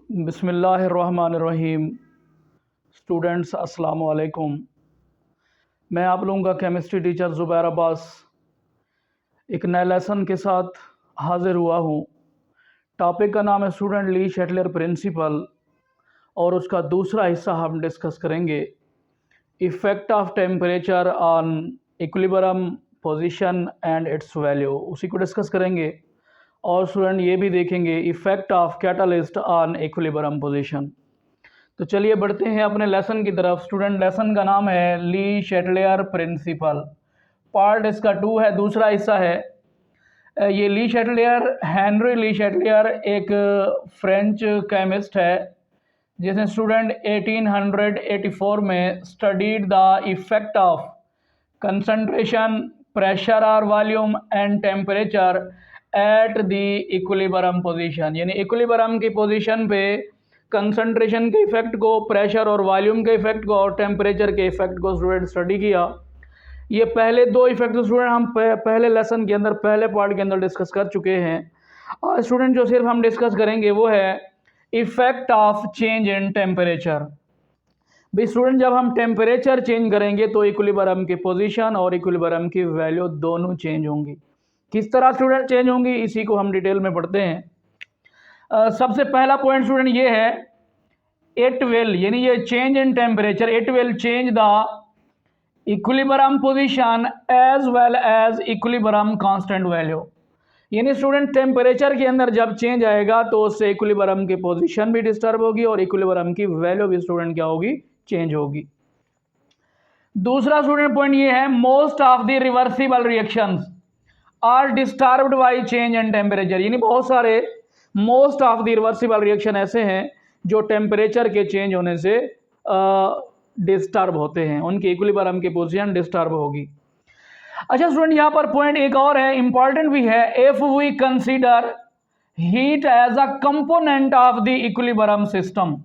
बिस्मिल्लाहिर्रहमानिर्रहीम। स्टूडेंट्स अस्सलाम वालेकुम। मैं आप लोगों का केमिस्ट्री टीचर ज़ुबैर अब्बास एक नए लेसन के साथ हाज़िर हुआ हूँ। टॉपिक का नाम है स्टूडेंट ली शैटलर प्रिंसिपल और उसका दूसरा हिस्सा हम डिस्कस करेंगे, effect of temperature on equilibrium position and it's value, उसी को डिस्कस करेंगे। और स्टूडेंट ये भी देखेंगे effect of catalyst on equilibrium position. तो चलिए बढ़ते हैं अपने लेसन की तरफ। स्टूडेंट लेसन का नाम है ली शैटलर प्रिंसिपल। पार्ट इसका 2 है, दूसरा हिस्सा है। ये ली शैटलर, हेनरी ली शैटलर एक फ्रेंच केमिस्ट है जिसने स्टूडेंट 1884 में studied the effect of concentration, pressure और volume and temperature at the equilibrium position, यानी इक्विलिब्रियम की पोजीशन पे कंसंट्रेशन के इफेक्ट को, प्रेशर और वॉल्यूम के इफेक्ट को और टेम्परेचर के इफेक्ट को स्टूडेंट स्टडी किया। ये पहले दो इफेक्ट स्टूडेंट हम पहले लेसन के अंदर, पहले पार्ट के अंदर डिस्कस कर चुके हैं। और स्टूडेंट जो सिर्फ हम डिस्कस करेंगे वो है effect of change in temperature. भाई स्टूडेंट, जब हम टेम्परेचर चेंज करेंगे तो इक्विलिब्रियम की पोजीशन और इक्विलिब्रियम की वैल्यू दोनों चेंज होंगी। किस तरह स्टूडेंट चेंज होंगी, इसी को हम डिटेल में पढ़ते हैं। सबसे पहला पॉइंट स्टूडेंट ये है, इट विल, यानी ये change in temperature, it will change the equilibrium position as well as equilibrium constant value. यानी स्टूडेंट टेम्परेचर के अंदर जब चेंज आएगा तो उससे इक्विलिब्रियम की पोजीशन भी डिस्टर्ब होगी और इक्विलिब्रियम की वैल्यू भी स्टूडेंट क्या होगी, चेंज होगी। दूसरा स्टूडेंट पॉइंट ये है, most of the reversible reactions are disturbed by change in temperature. यानी बहुत सारे most of the reversible reaction ऐसे हैं जो टेम्परेचर के चेंज होने से डिस्टर्ब होते हैं, उनकी इक्विलिब्रियम की पोजीशन डिस्टर्ब होगी। अच्छा स्टूडेंट, यहाँ पर पॉइंट एक और है, इंपॉर्टेंट भी है, if we consider heat as a component of the equilibrium system.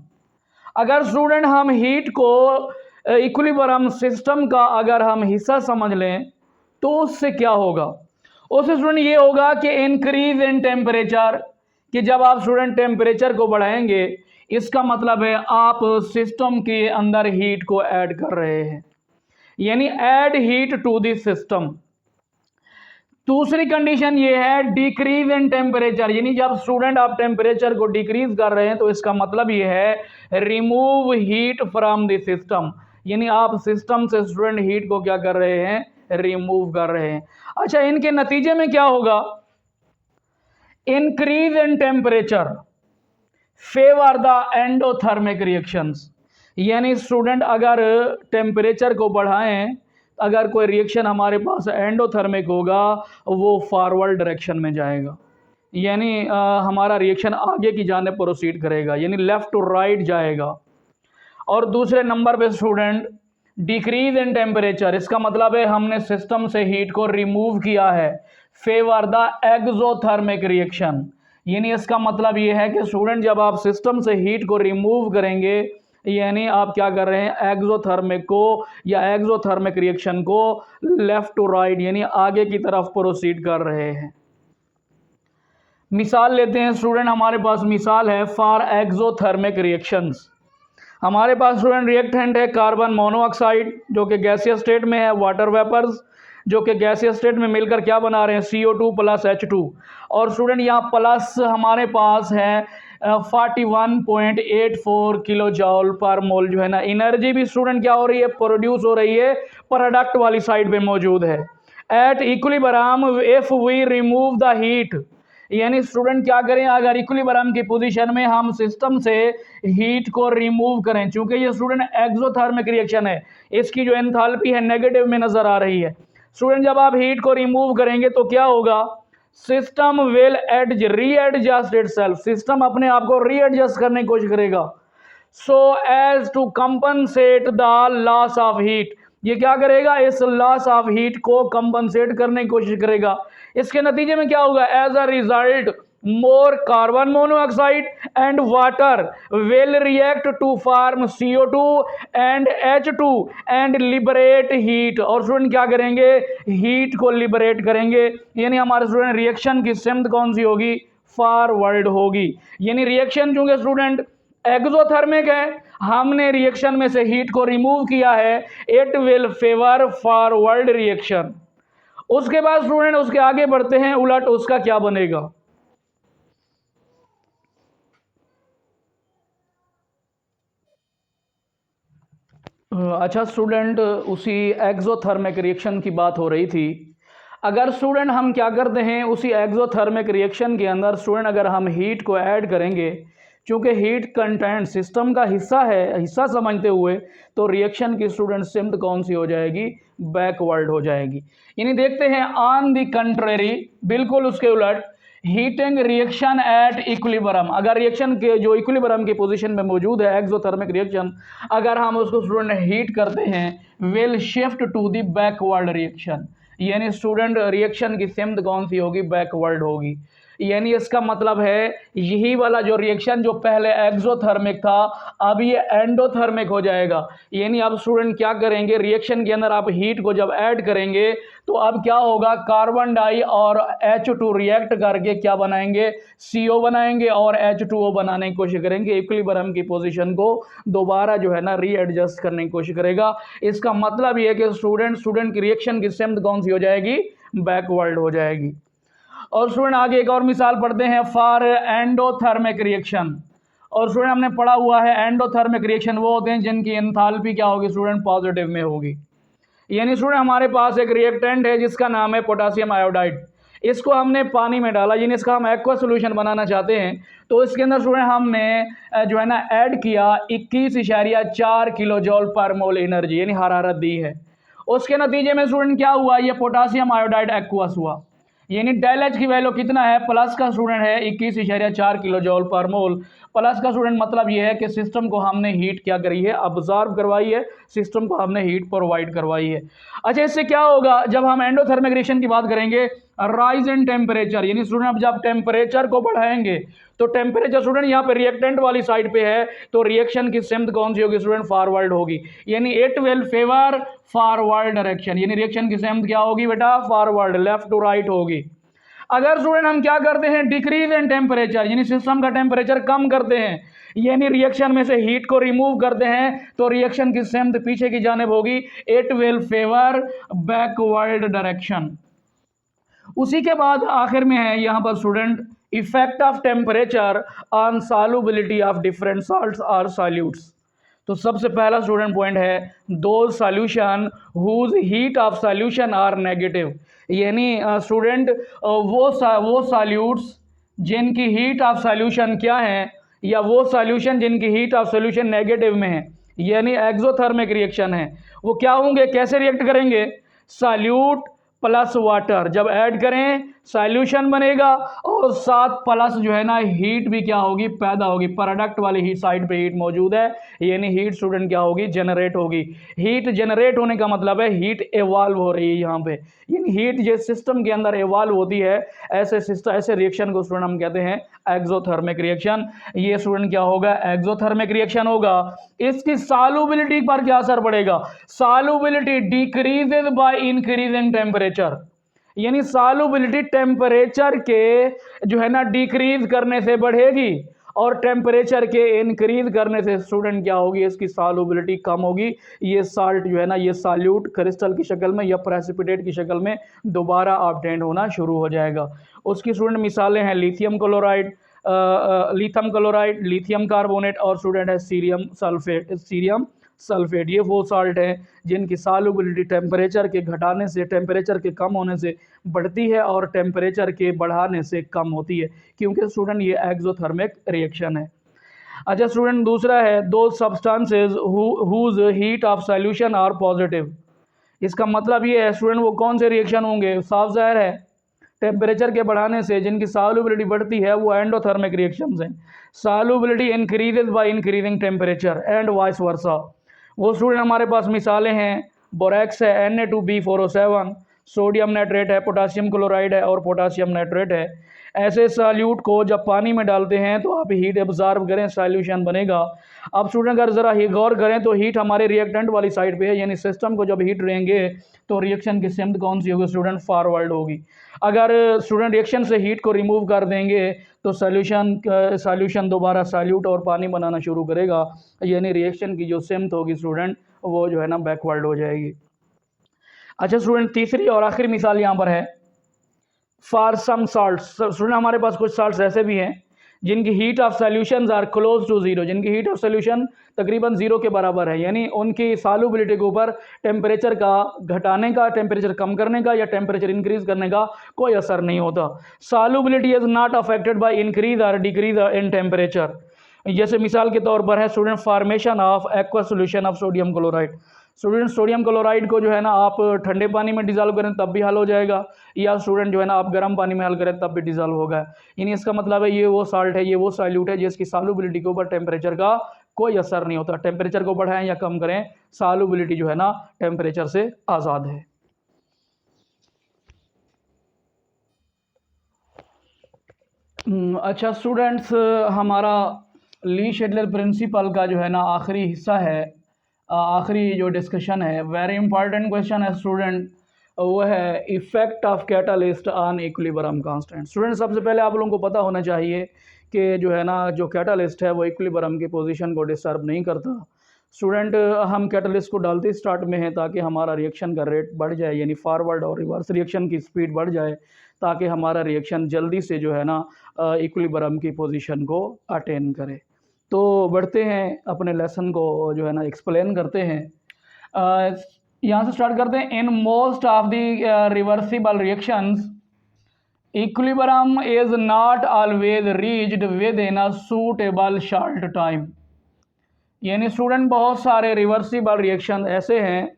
अगर स्टूडेंट हम हीट को इक्विलिब्रियम सिस्टम का अगर हम हिस्सा समझ लें तो उससे क्या होगा, उससे स्टूडेंट ये होगा कि इंक्रीज इन टेम्परेचर, कि जब आप स्टूडेंट टेम्परेचर को बढ़ाएंगे इसका मतलब है आप सिस्टम के अंदर हीट को ऐड कर रहे हैं, यानी add heat to the system. दूसरी कंडीशन ये है डिक्रीज इन टेम्परेचर, यानी जब स्टूडेंट आप टेम्परेचर को डिक्रीज कर रहे हैं तो इसका मतलब ये है remove heat from the system, यानी आप सिस्टम से स्टूडेंट हीट को क्या कर रहे हैं, रिमूव कर रहे हैं। अच्छा, इनके नतीजे में क्या होगा, increase in temperature favour the endothermic reactions, यानी स्टूडेंट अगर टेम्परेचर को बढ़ाएं, अगर कोई रिएक्शन हमारे पास एंडोथर्मिक होगा वो फॉरवर्ड डायरेक्शन में जाएगा, यानी हमारा रिएक्शन आगे की जाने प्रोसीड करेगा, यानी लेफ्ट टू राइट जाएगा। और दूसरे नंबर पे स्टूडेंट डिक्रीज इन टेम्परेचर, इसका मतलब है हमने सिस्टम से हीट को रिमूव किया है, फेवर द एक्सोथर्मिक रिएक्शन, यानी इसका मतलब ये है कि स्टूडेंट जब आप सिस्टम से हीट को रिमूव करेंगे यानी आप क्या कर रहे हैं, एक्सोथर्मिक को या एक्सोथर्मिक रिएक्शन को लेफ्ट टू राइट यानी आगे की तरफ प्रोसीड कर रहे हैं। मिसाल लेते हैं स्टूडेंट, हमारे पास मिसाल है फॉर एक्सोथर्मिक रिएक्शंस। हमारे पास स्टूडेंट रिएक्टेंट है कार्बन मोनोऑक्साइड जो कि गैसीय स्टेट में है, वाटर वेपर्स जो कि गैसीय स्टेट में मिलकर क्या बना रहे हैं, CO2 प्लस H2। और स्टूडेंट यहाँ प्लस हमारे पास है 41.84 किलो जॉल पर मोल, जो है ना एनर्जी भी स्टूडेंट क्या हो रही है, प्रोड्यूस हो रही है, प्रोडक्ट वाली साइड पे मौजूद है। At equilibrium if we remove the heat, यानी स्टूडेंट क्या करें, अगर इक्विलिब्रियम की पोजीशन में हम सिस्टम से हीट को रिमूव करें, चूंकि ये स्टूडेंट एक्सोथर्मिक रिएक्शन है, इसकी जो एंथैल्पी है नेगेटिव में नजर आ रही है। स्टूडेंट जब आप हीट को रिमूव करेंगे तो क्या होगा, system will readjust itself, system अपने आप को रीएडजस्ट करने की कोशिश करेगा, so as to compensate the loss of heat, ये क्या करेगा, इस लॉस ऑफ हीट को कंपनसेट करने की कोशिश करेगा। इसके नतीजे में क्या होगा, as a result more carbon monoxide and water will react to form CO2 and H2 and liberate heat, और स्टूडेंट क्या करेंगे, हीट को लिबरेट करेंगे, यानी हमारे स्टूडेंट रिएक्शन की स्ट्रेंथ कौन सी होगी, फॉरवर्ड होगी। यानी रिएक्शन चूंकि स्टूडेंट एक्सोथर्मिक है, हमने रिएक्शन में से हीट को रिमूव किया है, it will favour forward reaction. उसके बाद स्टूडेंट उसके आगे बढ़ते हैं, उलट उसका क्या बनेगा। अच्छा स्टूडेंट, उसी एक्सोथर्मिक रिएक्शन की बात हो रही थी। अगर स्टूडेंट हम क्या करते हैं, उसी एक्सोथर्मिक रिएक्शन के अंदर स्टूडेंट अगर हम हीट को ऐड करेंगे, क्योंकि हीट कंटेंट सिस्टम का हिस्सा है, हिस्सा समझते हुए, तो रिएक्शन की स्टूडेंट सिम्त कौन सी हो जाएगी, बैकवर्ड हो जाएगी। यानी देखते हैं ऑन द कंट्रेरी, बिल्कुल उसके उलट, हीटिंग रिएक्शन एट इक्विलिब्रियम, अगर रिएक्शन के जो इक्विलिब्रियम की पोजीशन में मौजूद है एक्सोथर्मिक रिएक्शन, अगर हम उसको स्टूडेंट हीट करते हैं, will shift to the backward reaction. यानी स्टूडेंट रिएक्शन की सिम्त कौन सी होगी, बैकवर्ड होगी। यानी इसका मतलब है यही वाला जो रिएक्शन जो पहले एक्सोथर्मिक था, अब ये एंडोथर्मिक हो जाएगा। यानी अब स्टूडेंट क्या करेंगे, रिएक्शन के अंदर आप हीट को जब ऐड करेंगे तो अब क्या होगा, कार्बन डाई और H2 रिएक्ट करके क्या बनाएंगे, CO बनाएंगे और H2O बनाने की कोशिश करेंगे, इक्विलिब्रियम की पोजीशन को दोबारा जो है ना रीएडजस्ट करने की कोशिश करेगा। इसका मतलब ये है कि स्टूडेंट की रिएक्शन की स्ट्रेंथ कौन सी हो जाएगी, बैकवर्ड हो जाएगी। और स्टूडेंट आगे एक और मिसाल पढ़ते हैं, फॉर एंडोथर्मिक रिएक्शन। और स्टूडेंट हमने पढ़ा हुआ है एंडोथर्मिक रिएक्शन वो होते हैं जिनकी एंथैल्पी क्या होगी, स्टूडेंट पॉजिटिव में होगी। यानी स्टूडेंट हमारे पास एक रिएक्टेंट है जिसका नाम है पोटेशियम आयोडाइड, इसको हमने पानी में डाला, यानी इसका हम एक्वा सोल्यूशन बनाना चाहते हैं, तो इसके अंदर स्टूडेंट हमने जो है ना ऐड किया 21.4 किलो जॉल पर मोल एनर्जी, यानी हरारत दी है। उसके नतीजे में स्टूडेंट क्या हुआ, ये पोटेशियम आयोडाइड एक्वस हुआ। यानी डेल एच की वैल्यू कितना है, प्लस का स्टूडेंट है 21.4 किलो जॉल पर मोल। प्लस का स्टूडेंट मतलब ये है कि सिस्टम को हमने हीट क्या करी है, ऑब्जॉर्व करवाई है, सिस्टम को हमने हीट प्रोवाइड करवाई है। अच्छा, इससे क्या होगा, जब हम एंडोथर्मिक रिएक्शन की बात करेंगे, राइज इन टेम्परेचर, यानी स्टूडेंट अब जब टेम्परेचर को बढ़ाएंगे तो टेम्परेचर स्टूडेंट यहाँ पे रिएक्टेंट वाली साइड पे है, तो रिएक्शन की स्ट्रेंथ कौन सी होगी, स्टूडेंट फॉरवर्ड होगी। यानी it will favour forward direction, यानी रिएक्शन की स्ट्रेंथ क्या होगी बेटा, फॉरवर्ड, लेफ्ट टू राइट होगी। अगर स्टूडेंट हम क्या करते हैं, डिक्रीज इन टेम्परेचर, यानी सिस्टम का टेम्परेचर कम करते हैं, यानी रिएक्शन में से हीट को रिमूव करते हैं, तो रिएक्शन की स्ट्रेंथ पीछे की जानिब होगी, it will favour backward direction. उसी के बाद आखिर में है यहाँ पर student effect of temperature on solubility of different salts और सॉल्यूट्स। तो सबसे पहला स्टूडेंट पॉइंट है, those solution whose heat of solution are negative, यानी स्टूडेंट वो सॉल्यूट्स जिनकी हीट ऑफ सॉल्यूशन क्या है, या वो सॉल्यूशन जिनकी हीट ऑफ सॉल्यूशन नेगेटिव में है, यानी एक्सोथर्मिक रिएक्शन है, वो क्या होंगे, कैसे रिएक्ट करेंगे, सॉल्यूट प्लस वाटर जब ऐड करें सॉल्यूशन बनेगा, और साथ प्लस जो है ना हीट भी क्या होगी, पैदा होगी, प्रोडक्ट वाली ही साइड पे हीट मौजूद है, यानी हीट स्टूडेंट क्या होगी, जनरेट होगी। हीट जनरेट होने का मतलब है हीट एवॉल्व हो रही है यहाँ पे, यानी हीट जिस सिस्टम के अंदर एवॉल्व होती है, ऐसे रिएक्शन को स्टूडेंट हम कहते हैं एक्सोथर्मिक रिएक्शन। ये स्टूडेंट क्या होगा, एक्सोथर्मिक रिएक्शन होगा। इसकी सॉल्युबिलिटी पर क्या असर पड़ेगा, solubility decreases by increase in temperature, यानी सॉल्युबिलिटी टेम्परेचर के जो है ना डिक्रीज करने से बढ़ेगी, और टेम्परेचर के इंक्रीज करने से स्टूडेंट क्या होगी, इसकी सॉल्युबिलिटी कम होगी। ये साल्ट जो है ना, ये सॉल्यूट क्रिस्टल की शक्ल में या प्रेसिपिटेट की शक्ल में दोबारा ऑब्टेन होना शुरू हो जाएगा। उसकी स्टूडेंट मिसालें हैं लिथियम क्लोराइड, लिथियम कार्बोनेट, और स्टूडेंट है सीरियम सल्फेट। ये वो साल्ट हैं जिनकी सॉल्युबिलिटी टेम्परेचर के घटाने से, टेम्परेचर के कम होने से बढ़ती है, और टेम्परेचर के बढ़ाने से कम होती है, क्योंकि स्टूडेंट ये एक्सोथर्मिक रिएक्शन है। अच्छा स्टूडेंट, दूसरा है those substances whose heat of solution are positive. इसका मतलब ये है स्टूडेंट वो कौन से रिएक्शन होंगे, साफ जाहिर है टेम्परेचर के बढ़ाने से जिनकी सॉल्युबिलिटी बढ़ती है वो एंडोथर्मिक रिएक्शंस हैं। Solubility increases by increasing temperature and vice versa. वो स्टूडेंट हमारे पास मिसालें हैं, बोरेक्स है, Na2B4O7, सोडियम नाइट्रेट है, पोटेशियम क्लोराइड है और पोटेशियम नाइट्रेट है। ऐसे सॉल्यूट को जब पानी में डालते हैं तो आप हीट एब्जॉर्ब करें, सॉल्यूशन बनेगा। अब स्टूडेंट अगर ज़रा गौर करें तो हीट हमारे रिएक्टेंट वाली साइड पे है, यानी सिस्टम को जब हीट देंगे तो रिएक्शन की सिमत कौन सी होगी स्टूडेंट? फॉरवर्ड होगी। अगर स्टूडेंट रिएक्शन से हीट को रिमूव कर देंगे तो सॉल्यूशन दोबारा सॉल्यूट और पानी बनाना शुरू करेगा, यानी रिएक्शन की जो सिमत होगी स्टूडेंट वो जो है ना बैकवर्ड हो जाएगी। अच्छा स्टूडेंट, तीसरी और आखिरी मिसाल यहाँ पर है फॉर सम साल्ट्स। स्टूडेंट हमारे पास कुछ साल्ट्स ऐसे भी हैं जिनकी heat of solutions are close to zero, जिनकी हीट ऑफ सॉल्यूशन तकरीबन जीरो के बराबर है, यानी उनकी सॉल्युबिलिटी के ऊपर टेम्परेचर का घटाने का, टेम्परेचर कम करने का या टेम्परेचर इंक्रीज करने का कोई असर नहीं होता। Solubility is not affected by increase और डिक्रीज इन टेम्परेचर। जैसे मिसाल के तौर पर है student formation of aqua solution of sodium chloride. Student sodium chloride को जो है ना आप ठंडे पानी में डिजॉल्व करें तब भी हल हो जाएगा, या स्टूडेंट जो है ना आप गर्म पानी में हल करें तब भी डिजॉल्व होगा। यानी इसका मतलब है ये वो साल्ट है, ये वो सॉल्यूट है जिसकी सॉल्युबिलिटी के ऊपर टेम्परेचर का कोई असर नहीं होता। टेम्परेचर को बढ़ाएं या कम करें, सॉल्युबिलिटी जो है ना टेम्परेचर से आज़ाद है। अच्छा स्टूडेंट्स, हमारा ली शेडलर प्रिंसिपल का जो है ना आखिरी हिस्सा है, आखिरी जो डिस्कशन है, वेरी इंपॉर्टेंट क्वेश्चन है स्टूडेंट, वो है effect of catalyst on equilibrium constant. Student सबसे पहले आप लोगों को पता होना चाहिए कि जो है ना जो कैटालिस्ट है वो इक्विलिब्रियम की पोजीशन को डिस्टर्ब नहीं करता। स्टूडेंट हम कैटालिस्ट को डालते स्टार्ट में हैं ताकि हमारा रिएक्शन का रेट बढ़ जाए, यानी फॉरवर्ड और रिवर्स रिएक्शन की स्पीड बढ़ जाए, ताकि हमारा रिएक्शन जल्दी से जो है ना इक्विलिब्रियम की पोजीशन को अटेन करे। तो बढ़ते हैं अपने लेसन को जो है ना एक्सप्लेन करते हैं। यहाँ से स्टार्ट करते हैं। In most of the reversible reactions equilibrium is not always reached with in a suitable short time. यानी स्टूडेंट बहुत सारे रिवर्सिबल रिएक्शन ऐसे हैं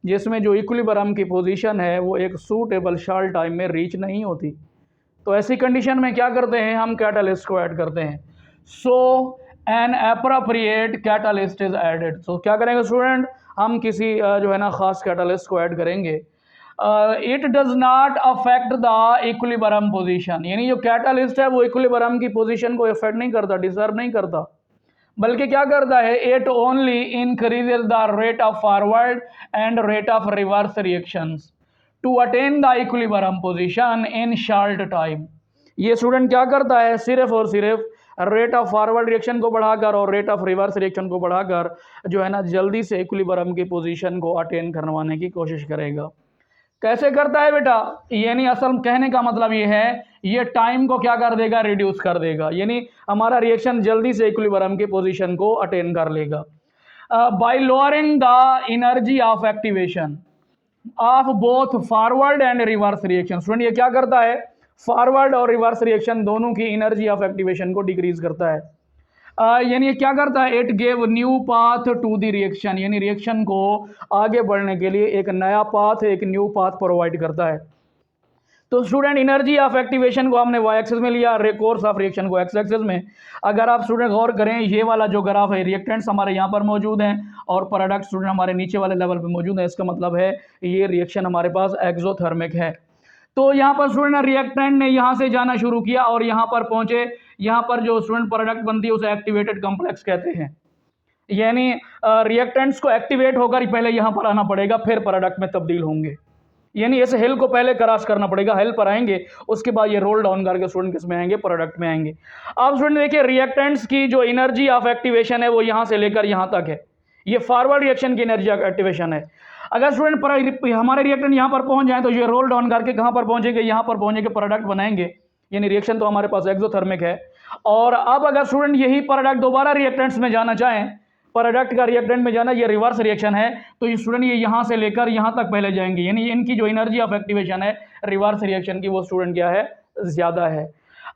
जिसमें जो इक्विलिब्रियम की पोजीशन है वो एक सूटेबल शॉर्ट टाइम में रीच नहीं होती। तो ऐसी कंडीशन में क्या करते हैं, हम कैटालिस्ट को ऐड करते हैं। So an appropriate catalyst is added. तो क्या करेंगे स्टूडेंट, हम किसी जो है ना ख़ास कैटालिस्ट को ऐड करेंगे। It does not affect the equilibrium position, यानी जो कैटालिस्ट है वो इक्विलिब्रियम की पोजीशन को इफेक्ट नहीं करता, डिस्टर्ब नहीं करता, बल्कि क्या करता है, it only increases the rate of forward and rate of reverse reactions to attain the equilibrium position in short time. ये स्टूडेंट क्या करता है, सिर्फ और सिर्फ रेट ऑफ फॉरवर्ड रिएक्शन को बढ़ाकर और रेट ऑफ रिवर्स रिएक्शन को बढ़ाकर जो है ना जल्दी से इक्विलिब्रियम की पोजीशन को अटेन करवाने की कोशिश करेगा। कैसे करता है बेटा, यानी असल कहने का मतलब ये है, ये टाइम को क्या कर देगा, रिड्यूस कर देगा, यानी हमारा रिएक्शन जल्दी से इक्विलिब्रियम की पोजीशन को अटेन कर लेगा। Bye lowering the energy of activation of both forward and reverse reaction. Student ये क्या करता है, फॉरवर्ड और रिवर्स रिएक्शन दोनों की एनर्जी ऑफ एक्टिवेशन को डिक्रीज करता है। यानी ये क्या करता है, it gave new path to the reaction, यानी रिएक्शन को आगे बढ़ने के लिए एक नया पाथ, एक न्यू पाथ प्रोवाइड करता है। तो स्टूडेंट एनर्जी ऑफ एक्टिवेशन को हमने वाई एक्सिस में लिया, कोर्स ऑफ रिएक्शन को एक्स एक्सिस में। अगर आप स्टूडेंट गौर करें, ये वाला जो ग्राफ है, रिएक्टेंट्स हमारे यहाँ पर मौजूद हैं और प्रोडक्ट स्टूडेंट हमारे नीचे वाले लेवल पे मौजूद है। इसका मतलब है ये रिएक्शन हमारे पास एक्सोथर्मिक है। तो यहाँ पर स्टूडेंट रिएक्टेंट ने यहाँ से जाना शुरू किया और यहाँ पर पहुँचे, यहाँ पर जो स्टूडेंट प्रोडक्ट बनती है उसे एक्टिवेटेड कॉम्प्लेक्स कहते हैं। यानी रिएक्टेंट्स को एक्टिवेट होकर पहले यहाँ पर आना पड़ेगा, फिर प्रोडक्ट में तब्दील होंगे। यानी इस हिल को पहले क्रॉस करना पड़ेगा, हिल पर आएंगे, उसके बाद ये रोल डाउन करके स्टूडेंट किस में आएंगे, प्रोडक्ट में आएंगे। अब स्टूडेंट देखिए रिएक्टेंट्स की जो एनर्जी ऑफ एक्टिवेशन है वो यहाँ से लेकर यहाँ तक है, ये फॉरवर्ड रिएक्शन की एनर्जी ऑफ एक्टिवेशन है। अगर स्टूडेंट हमारे रिएक्टेंट यहाँ पर पहुँच जाए तो ये रोल डाउन करके कहाँ पर पहुँचेंगे, यहाँ पर पहुँचेंगे, प्रोडक्ट बनाएंगे, यानी रिएक्शन तो हमारे पास एक्सोथर्मिक है। और अब अगर स्टूडेंट यही प्रोडक्ट दोबारा रिएक्टेंट्स में जाना चाहें, प्रोडक्ट का रिएक्टेंट में जाना, ये रिवर्स रिएक्शन है, तो ये स्टूडेंट ये यहाँ से लेकर यहाँ तक पहले जाएंगे, यानी इनकी जो एनर्जी ऑफ एक्टिवेशन है रिवर्स रिएक्शन की वो स्टूडेंट क्या है, ज़्यादा है।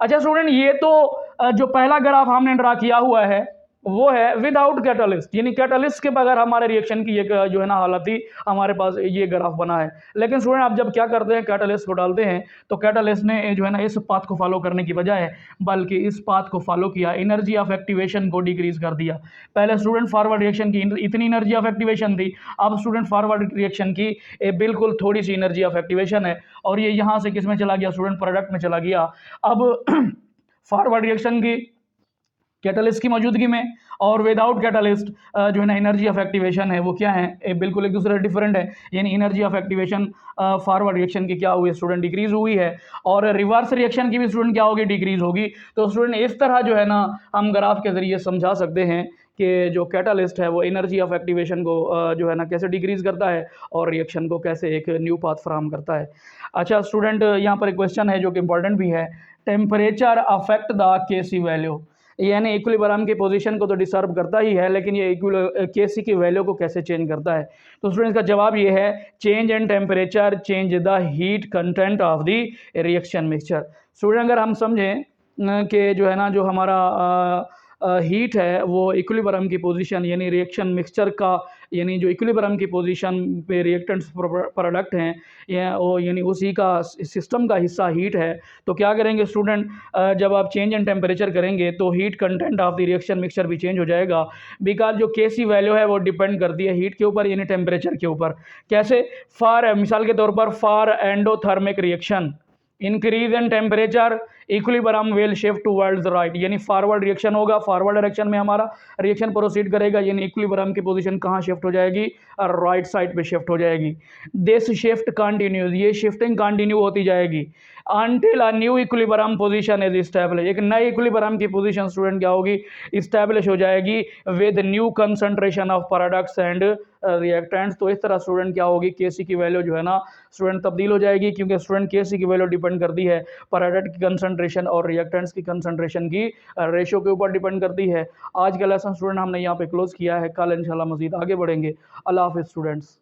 अच्छा स्टूडेंट, ये तो जो पहला ग्राफ हमने ड्रा किया हुआ है वो है विदाउट कैटलिस्ट, यानी कैटलिस्ट के बगैर हमारे रिएक्शन की एक जो है ना हालत थी, हमारे पास ये ग्राफ बना है। लेकिन स्टूडेंट आप जब क्या करते हैं, कैटलिस्ट को डालते हैं, तो कैटलिस्ट ने जो है ना इस पाथ को फॉलो करने की बजाय बल्कि इस पाथ को फॉलो किया, एनर्जी ऑफ एक्टिवेशन को डिक्रीज कर दिया। पहले स्टूडेंट फॉरवर्ड रिएक्शन की इतनी एनर्जी ऑफ एक्टिवेशन थी, अब स्टूडेंट फॉरवर्ड रिएक्शन की बिल्कुल थोड़ी सी एनर्जी ऑफ एक्टिवेशन है, और ये यहाँ से किस में चला गया स्टूडेंट, प्रोडक्ट में चला गया। अब फॉरवर्ड रिएक्शन की कैटलिस्ट की मौजूदगी में और विदाउट कैटलिस्ट जो है ना एनर्जी ऑफ एक्टिवेशन है वो क्या है, बिल्कुल एक दूसरे डिफरेंट है। यानी energy of activation forward reaction की क्या हुई स्टूडेंट, डिक्रीज हुई है, और रिवर्स रिएक्शन की भी स्टूडेंट क्या होगी, डिक्रीज होगी। तो स्टूडेंट इस तरह जो है ना हम ग्राफ के जरिए समझा सकते हैं कि जो कैटलिस्ट है वो एनर्जी ऑफ एक्टिवेशन को जो है ना कैसे डिक्रीज करता है और रिएक्शन को कैसे एक न्यू पाथ फराहम करता है। अच्छा स्टूडेंट, यहाँ पर एक क्वेश्चन है जो कि इंपॉर्टेंट भी है, temperature affect the KC value, यानी इक्विलिब्रियम की पोजीशन को तो डिस्टर्ब करता ही है, लेकिन ये केसी की वैल्यू को कैसे चेंज करता है। तो स्टूडेंट्स का जवाब ये है, change in temperature change the heat content of the reaction mixture. Student अगर हम समझें कि जो है ना जो हमारा हीट है वो इक्विलिब्रियम की पोजीशन यानी रिएक्शन मिक्सचर का, यानी जो इक्विलिब्रियम की पोजीशन पे रिएक्टेंट्स प्रोडक्ट हैं या वो यानी उसी का सिस्टम का हिस्सा हीट है, तो क्या करेंगे स्टूडेंट, जब आप चेंज इन टेम्परेचर करेंगे तो heat content of the reaction mixture भी चेंज हो जाएगा, बिकॉज जो केसी वैल्यू है वो डिपेंड करती है हीट के ऊपर यानी टेम्परेचर के ऊपर। कैसे, फॉर मिसाल के तौर पर for endothermic reaction increase in temperature equilibrium will shift towards right, यानी फॉरवर्ड रिएक्शन होगा, फॉरवर्ड डायरेक्शन में हमारा रिएक्शन प्रोसीड करेगा, यानी इक्विलिब्रियम की पोजीशन कहाँ शिफ्ट हो जाएगी, राइट साइड पे शिफ्ट हो जाएगी। दिस शिफ्ट कंटिन्यूज, ये शिफ्टिंग कंटिन्यू होती जाएगी until a new equilibrium position is established, एक नई इक्विलिब्रियम की पोजीशन स्टूडेंट क्या होगी, इस्टेब्लिश हो जाएगी with new concentration of products and reactants. तो इस तरह स्टूडेंट क्या होगी, केसी की वैल्यू जो है ना स्टूडेंट तब्दील हो जाएगी, क्योंकि स्टूडेंट केसी की वैल्यू डिपेंड करती है प्रोडक्ट की कंसंट्रेशन और रिएक्टेंट्स की कंसंट्रेशन की रेशियो के ऊपर डिपेंड करती है। आज का लेसन स्टूडेंट हमने यहाँ पे क्लोज किया है, कल इंशाल्लाह मजीद आगे बढ़ेंगे। अल्लाह हाफिज़ स्टूडेंट्स।